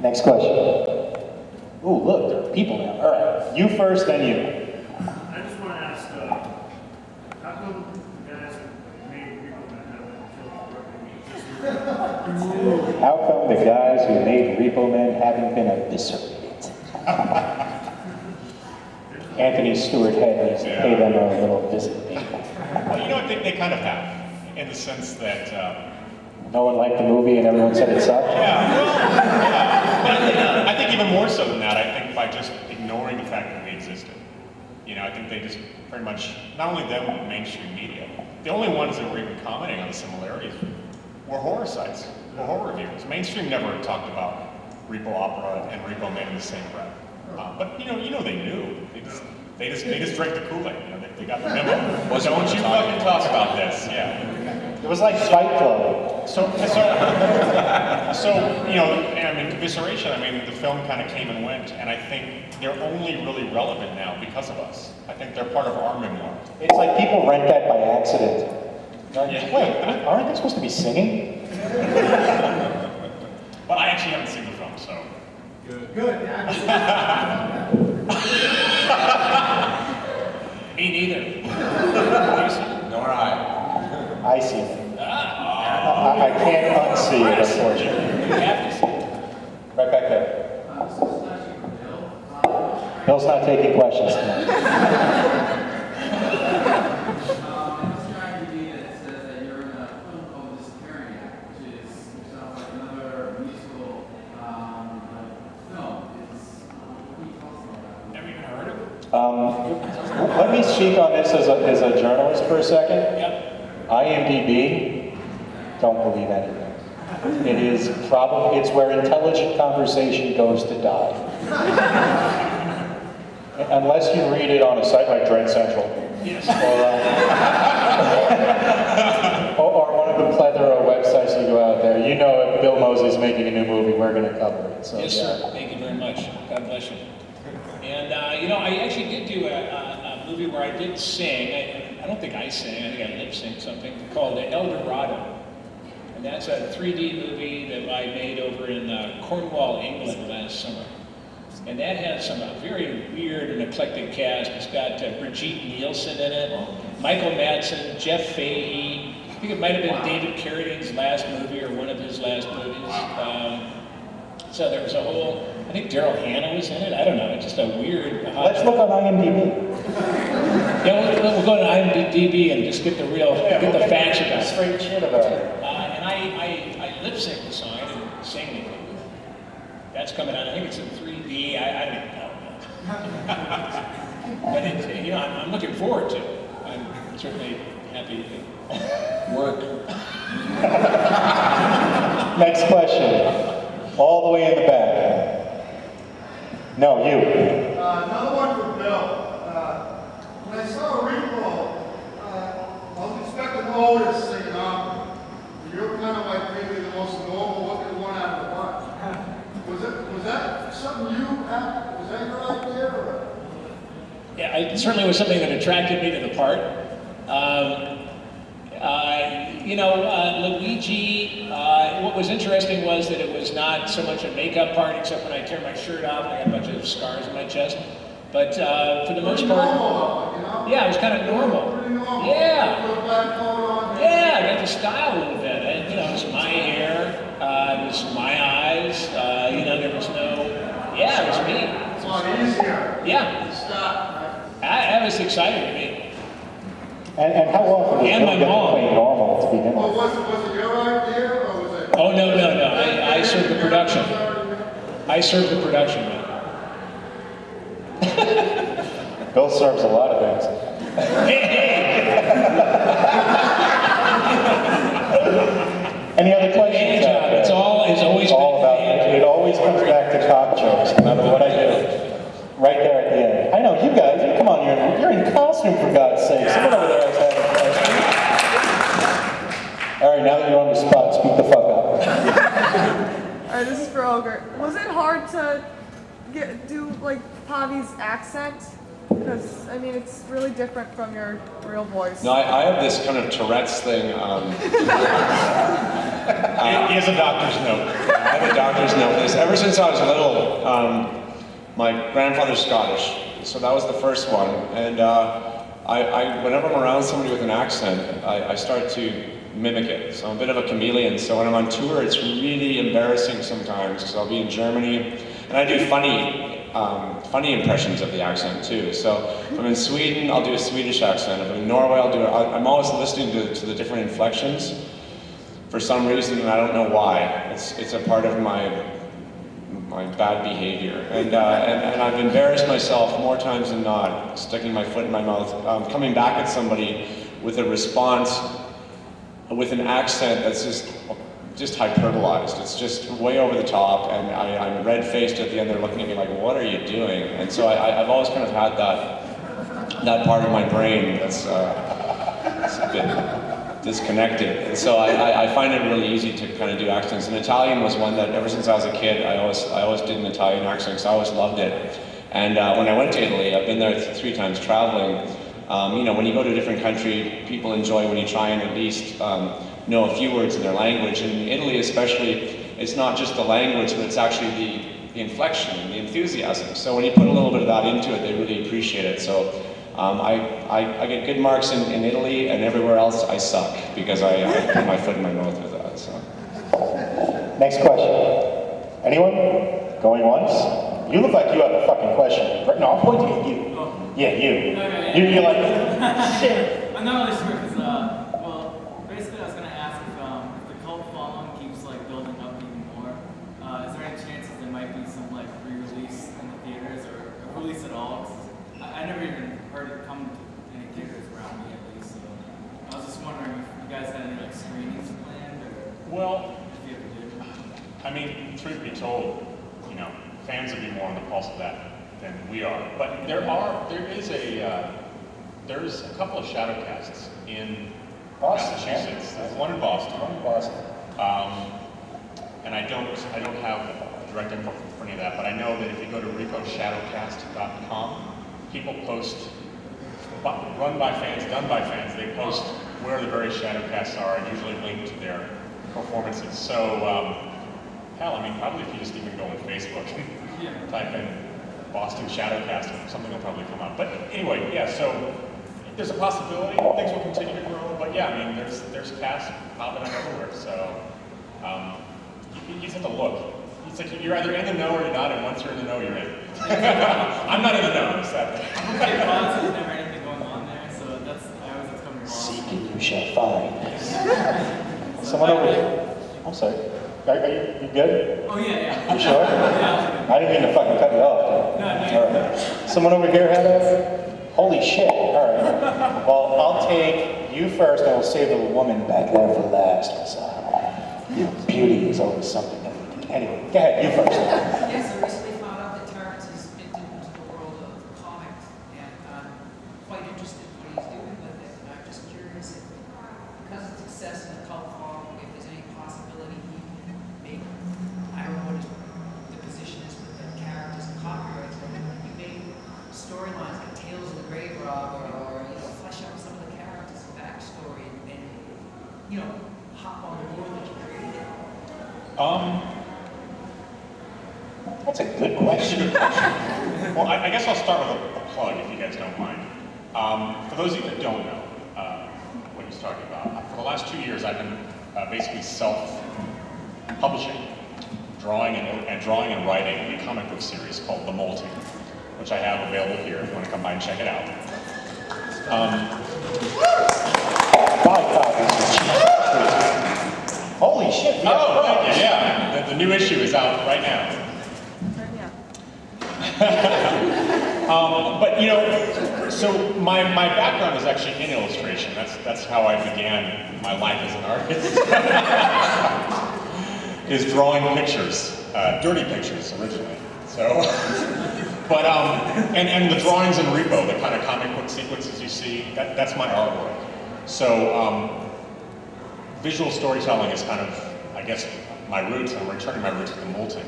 Next question. Ooh, look, there are people now. All right, you first, then you. I just want to ask, how come guys that made Repo Man haven't killed the How come the guys who made Repo Man haven't been eviscerated? Anthony Stewart Head pay them a little visit. Well, you know, I think they kind of have, in the sense that no one liked the movie and everyone said it sucked? But I think even more so than that, I think by just ignoring the fact that we existed. You know, I think they just pretty much, not only them, but mainstream media. The only ones that were even commenting on the similarities were horror sites, were horror reviewers. Mainstream never talked about Repo Opera and Repo Man in the same breath. But you know they knew. They just drank the Kool-Aid. You know, they got the memo. Well, don't you fucking talk about this? Yeah. It was like Fight Club. So you know, I mean, evisceration. I mean, the film kind of came and went, and I think they're only really relevant now because of us. I think they're part of our memoir. It's like people rent that by accident. Like, Yeah. wait, aren't they supposed to be singing? But I actually haven't seen the film, so. Good. Me neither. Nor I. I see it. I can't unsee it, unfortunately. You have to see it. Right back there. Bill's not taking questions tonight. Let me speak on this as a journalist for a second. Yep. IMDb, don't believe anything. It is it's where intelligent conversation goes to die. Unless you read it on a site like Dread Central. Yes. Or one of the plethora of websites you go out there. You know if Bill Mosley's making a new movie, we're going to cover it. So, yes, sir. Thank you very much. God bless you. And, you know, I actually did do a movie where I did sing. I don't think I sang. I think I lip-synced something called El Dorado. And that's a 3D movie that I made over in Cornwall, England last summer. And that has some very weird and eclectic cast. It's got Brigitte Nielsen in it, Michael Madsen, Jeff Fahey. I think it might have been David Carradine's last movie or one of his last movies. So there was a whole, I think Daryl Hannah was in it. I don't know, it's just a weird. Let's look on IMDb. Yeah, we'll go to IMDb and just get the the facts about it. Straight shit about it. And I lip sync the song. I didn't sing anything. That's coming out. I think it's in 3D. I don't even know. But it, you know, I'm looking forward to it. I'm certainly happy to work. Next question. All the way in the back. No, you. Another one for Bill. When I saw Repo, I was expecting Otis singing opera. You're kind of like maybe the most normal looking one out of the bunch. Was that something you had? Was that your idea? Or? Yeah, it certainly was something that attracted me to the part. You know, Luigi, what was interesting was that it was not so much a makeup part, except when I tear my shirt off and I got a bunch of scars on my chest. But for the most part, yeah, it was kind of normal. Yeah. Yeah, I got the style a little bit. You know, it was my hair, it was my eyes, you know, there was no, yeah, it was me. It's a lot easier. Yeah. That was exciting to me. And how often does Bill get to play normal to begin Well, with? was it your idea or was it? Oh, no. I served the production. I served the production, man. Bill serves a lot of things. Any other questions? It's always all about it. It always comes back to cock jokes, no matter what I do. Right there at the end. I know, you guys, come on, you're in costume for God's sake. Someone over there has had a question. All right, now that you're on the spot, speak the fuck up. All right, this is for Ogre. Was it hard to do like Pavi's accent? Because, I mean, it's really different from your real voice. No, I have this kind of Tourette's thing. He has a doctor's note. I have a doctor's note for this. Ever since I was little, my grandfather's Scottish, so that was the first one. And whenever I'm around somebody with an accent, I start to mimic it. So I'm a bit of a chameleon. So when I'm on tour, it's really embarrassing sometimes because I'll be in Germany and I do funny impressions of the accent too. So if I'm in Sweden, I'll do a Swedish accent. If I'm in Norway, I'll do it. I'm always listening to the different inflections for some reason, and I don't know why. It's a part of my bad behavior. And I've embarrassed myself more times than not, sticking my foot in my mouth, coming back at somebody with a response with an accent that's just hyperbolized. It's just way over the top, and I'm red-faced at the end. They're looking at me like, what are you doing? And so I've always kind of had that part of my brain that's a bit disconnected. And so I find it really easy to kind of do accents. And Italian was one that ever since I was a kid, I always did an Italian accent because I always loved it. And when I went to Italy, I've been there 3 times traveling. You know, when you go to a different country, people enjoy when you try and at least know a few words in their language. And in Italy especially, it's not just the language, but it's actually the inflection and the enthusiasm. So when you put a little bit of that into it, they really appreciate it. So I get good marks in Italy, and everywhere else I suck because I put my foot in my mouth with that. So. Next question. Anyone? Going once? You look like you have a fucking question. No, I'm pointing at you. Oh. Yeah, you. Okay. You're like, shit. I'm not really sure because, well, basically I was going to ask if the cult following keeps like building up even more. Is there any chances there might be some like re-release in the theaters or release at all? 'Cause I never even heard it come to any theaters around me at least. So I was just wondering if you guys had any like screenings planned or Well, if you ever did. I mean, truth be told, you know, fans would be more on the pulse of that than we are. But there's a couple of shadowcasts in Boston, Massachusetts. yeah. There's one in Boston. From Boston. And I don't have direct info for any of that, but I know that if you go to reposhadowcast.com, people post, run by fans, done by fans, they post where the various shadowcasts are and usually link to their performances. So, hell, I mean, probably if you just even go on Facebook and type in Boston Shadowcast, something will probably come up. But anyway, yeah, so there's a possibility things will continue to grow, but yeah, I mean, there's casts popping up everywhere, so you just have to look. It's like you're either in the know or you're not, and once you're in the know, you're in. I'm not in the know, sadly. Okay, Boston, there's never anything going on there, so I always have to come to Boston. Seek and you shall find. Someone over here. I'm sorry. Are you good? Oh yeah. You sure? Yeah. I didn't mean to fucking cut you off. No. All right. Someone over here had a... Holy shit. All right. Well, I'll take you first, and I'll save the woman back there for last. Beauty is always something that we do. Anyway, go ahead. You first. Yes, I recently found out that Terrence has entered into the world of comics, and I'm quite interested in what he's doing with it. And I'm just curious if, because of success in the cult following, if there's any possibility he can make, I don't know what the position is with the characters and copyrights, but he made storylines like Tales of the Grave Robber, or flesh out some of the characters' backstory, and hop on the world that you created. That's a good question. Well, I guess I'll start with a plug, if you guys don't mind. For those of you that don't know what he's talking about, for the last 2 years I've been basically self-publishing, drawing and writing a comic book series called The Molting, which I have available here if you want to come by and check it out. Buy copies. Holy shit. Oh, thank you, yeah. The new issue is out right now. But so my background is actually in illustration. That's how I began my life as an artist. Is drawing pictures, dirty pictures originally. So, but and the drawings in Repo, the kind of comic book sequences you see, that's my artwork. So visual storytelling is kind of, I guess, my roots, and I'm returning my roots to the molting.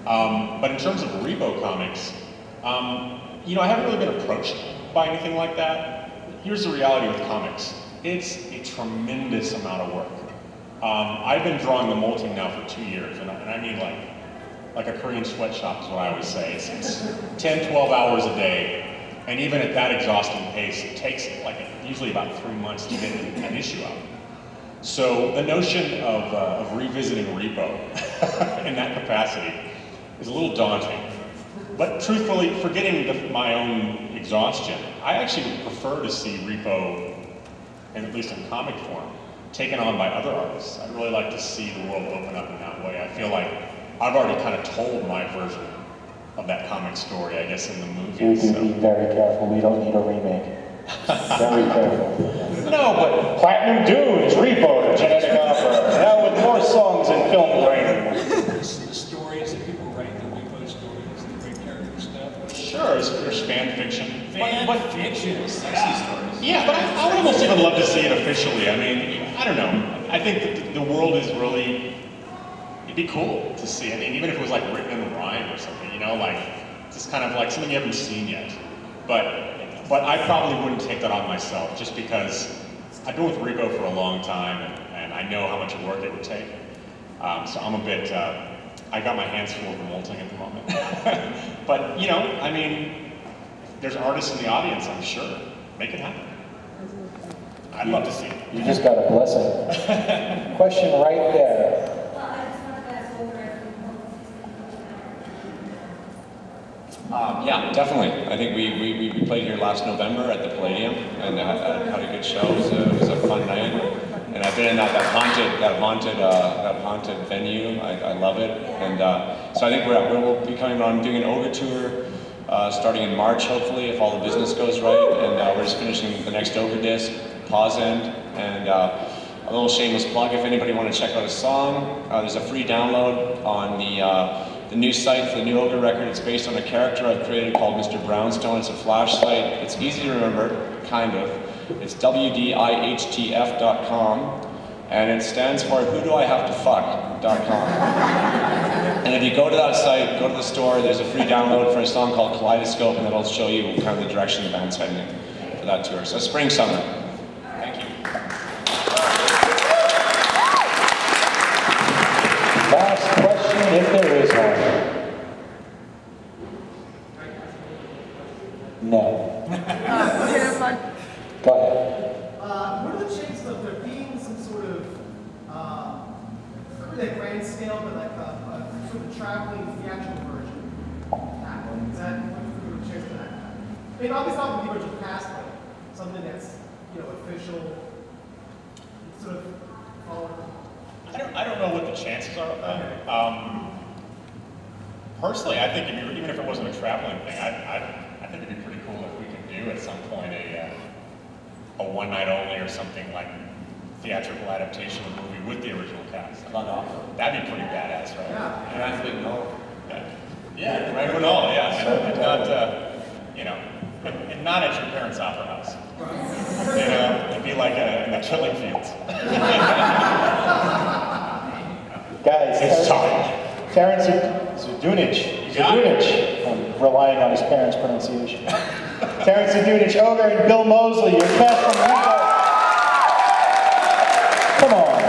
But in terms of Repo comics, you know, I haven't really been approached by anything like that. Here's the reality with comics. It's a tremendous amount of work. I've been drawing the molting now for 2 years, and I mean like a Korean sweatshop is what I always say. It's 10, 12 hours a day, and even at that exhausting pace, it takes usually about 3 months to get an issue out. So the notion of revisiting Repo in that capacity is a little daunting. But truthfully, forgetting my own exhaustion, I actually would prefer to see Repo, and at least in comic form, taken on by other artists. I'd really like to see the world open up in that way. I feel like I've already kind of told my version of that comic story, I guess, in the You movies. do be very careful. We don't need a remake. Very careful. No, but Platinum Dune is Repo, the genetic opera. Now with more songs and film training. The stories that people write, the Repo stories, the great character stuff. sure, there's fan fiction. Fan fiction, sexy stories. Yeah, but I would almost even love to see it officially. I mean, I don't know. I think that the world is really, it'd be cool to see. I mean, even if it was like written in rhyme or something, you know, like, just kind of like something you haven't seen yet. But I probably wouldn't take that on myself, just because I've been with Repo for a long time, and I know how much work it would take. So I'm a bit, I got my hands full of the molting at the moment. But, you know, I mean, there's artists in the audience, I'm sure. Make it happen. I'd love to see it. You just got a blessing. Question right there. Yeah, definitely. I think we played here last November at the Palladium and had a good show. It was a fun night, and I've been in that haunted venue. I love it, and so I think we'll be coming on doing an Ogre tour starting in March, hopefully, if all the business goes right. And we're just finishing the next Ogre disc, Pause End, and a little shameless plug. If anybody want to check out a song, there's a free download on the new site for the new Ogre record. It's based on a character I've created called Mr. Brownstone. It's a flash site. It's easy to remember, kind of. It's wdihtf.com, and it stands for whodoihavetofuck.com. And if you go to that site, go to the store, there's a free download for a song called Kaleidoscope, and it'll show you kind of the direction the band's heading in for that tour. So spring, summer. Thank you. Last question, if there is one. No. Okay, never mind. Go ahead. What are the chances of there being some sort of, not really a grand scale, but like a sort of traveling theatrical version happening? Is that, what's the chance of that happening? I mean, obviously not the original cast, but something that's, official, sort of following. I don't know what the chances are of that. Personally, I think even if it wasn't a traveling thing, I think it'd be pretty cool if we could do at some point a one night only or something like theatrical adaptation of the movie with the original cast. That'd be pretty badass, right? Yeah. Yeah, right, Winall, yeah. And not, and not at your parents' opera house. It'd be like in the killing fields. Guys, It's time. Terrence Zdunich. I'm relying on his parents' pronunciation. Terrence Zdunich, Ogre, and Bill Moseley, your cast from Repo. Come on.